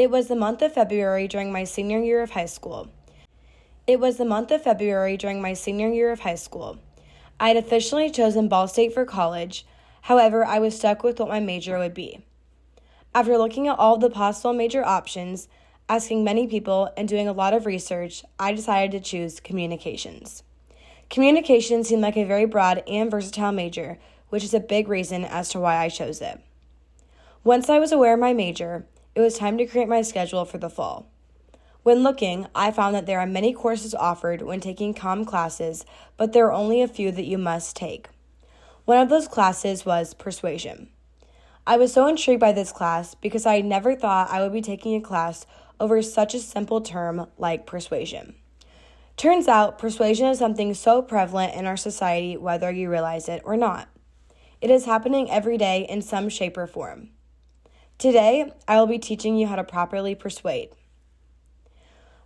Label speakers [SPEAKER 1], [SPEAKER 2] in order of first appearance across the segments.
[SPEAKER 1] It was the month of February during my senior year of high school. I had officially chosen Ball State for college. However, I was stuck with what my major would be. After looking at all the possible major options, asking many people, and doing a lot of research, I decided to choose communications. Communications seemed like a very broad and versatile major, which is a big reason as to why I chose it. Once I was aware of my major, it was time to create my schedule for the fall. When looking, I found that there are many courses offered when taking comm classes, but there are only a few that you must take. One of those classes was persuasion. I was so intrigued by this class because I never thought I would be taking a class over such a simple term like persuasion. Turns out, persuasion is something so prevalent in our society whether you realize it or not. It is happening every day in some shape or form. Today, I will be teaching you how to properly persuade.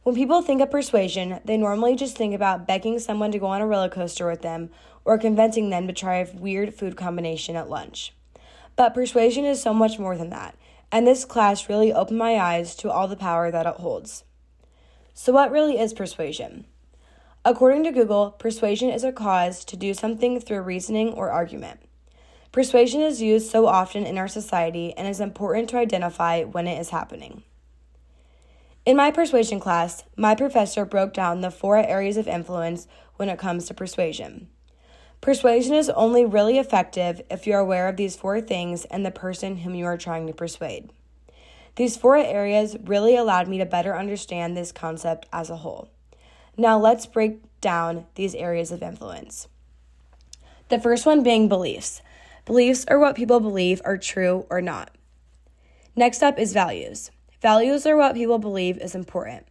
[SPEAKER 1] When people think of persuasion, they normally just think about begging someone to go on a roller coaster with them or convincing them to try a weird food combination at lunch. But persuasion is so much more than that, and this class really opened my eyes to all the power that it holds. So what really is persuasion? According to Google, persuasion is a cause to do something through reasoning or argument. Persuasion is used so often in our society and is important to identify when it is happening. In my persuasion class, my professor broke down the 4 areas of influence when it comes to persuasion. Persuasion is only really effective if you're aware of these 4 things and the person whom you are trying to persuade. These 4 areas really allowed me to better understand this concept as a whole. Now let's break down these areas of influence. The first one being beliefs. Beliefs are what people believe are true or not. Next up is values. Values are what people believe is important.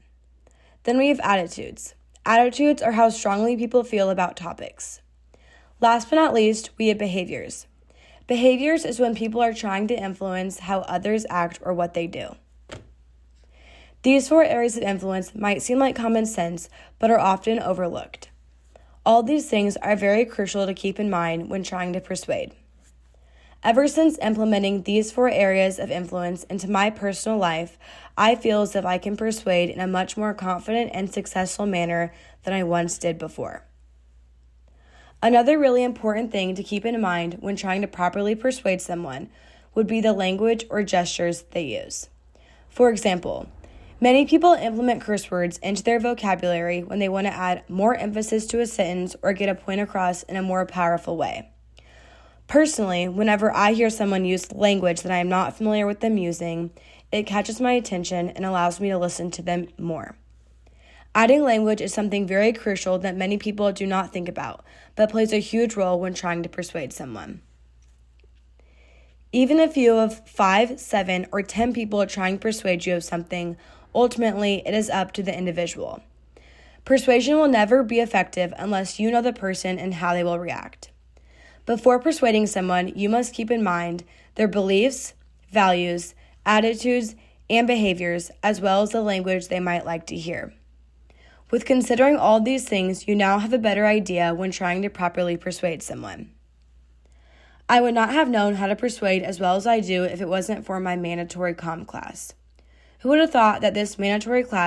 [SPEAKER 1] Then we have attitudes. Attitudes are how strongly people feel about topics. Last but not least, we have behaviors. Behaviors is when people are trying to influence how others act or what they do. These 4 areas of influence might seem like common sense, but are often overlooked. All these things are very crucial to keep in mind when trying to persuade. Ever since implementing these 4 areas of influence into my personal life, I feel as if I can persuade in a much more confident and successful manner than I once did before. Another really important thing to keep in mind when trying to properly persuade someone would be the language or gestures they use. For example, many people implement curse words into their vocabulary when they want to add more emphasis to a sentence or get a point across in a more powerful way. Personally, whenever I hear someone use language that I am not familiar with them using, it catches my attention and allows me to listen to them more. Adding language is something very crucial that many people do not think about, but plays a huge role when trying to persuade someone. Even if you have 5, 7, or 10 people trying to persuade you of something, ultimately it is up to the individual. Persuasion will never be effective unless you know the person and how they will react. Before persuading someone, you must keep in mind their beliefs, values, attitudes, and behaviors, as well as the language they might like to hear. With considering all these things, you now have a better idea when trying to properly persuade someone. I would not have known how to persuade as well as I do if it wasn't for my mandatory comm class. Who would have thought that this mandatory class